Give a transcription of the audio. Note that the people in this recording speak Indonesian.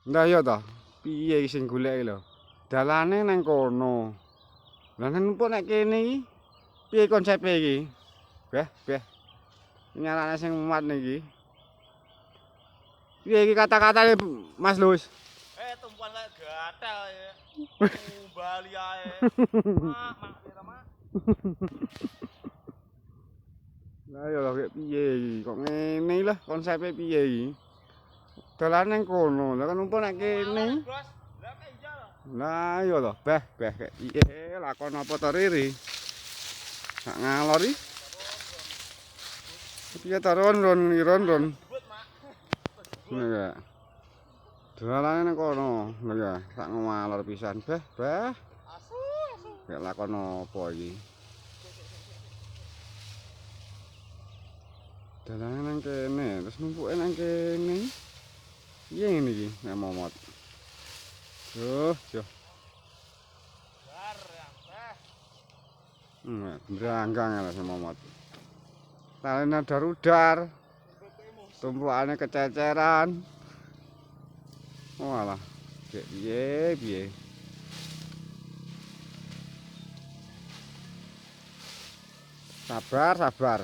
Lah ya toh, piye sing golek lho. Dalane nang kono. Lah numpuk nek kene iki piye konsepe iki? Beh. Nyarane sing muat niki. Piye iki kata-katane Mas Lus? Tumpuan kayak gatel ya. Bali ae. Mak, pira mak? Lah ya lho piye iki? Kok ngene lah konsepe piye iki? Dalane nang kono, lah kan numpuk nek kene. Bos. Lah kayak iya lho. Lah ya lho, beh kayak piye lakon apa to riri? Sak ngalor iki. Piye to ron. But mak. Iya. Dalane nang kono. Lho ya, sak ngalor pisan, beh. Asu. Kayak lakon apa iki? Dalane nang kene, terus numpuke nang kene. Piye ngene iki? Nek momot. Yo. Bar yang Beranggang ala sama momot. Talene dar-udar. Tumpukane kececeran. Walah. Piye. Sabar.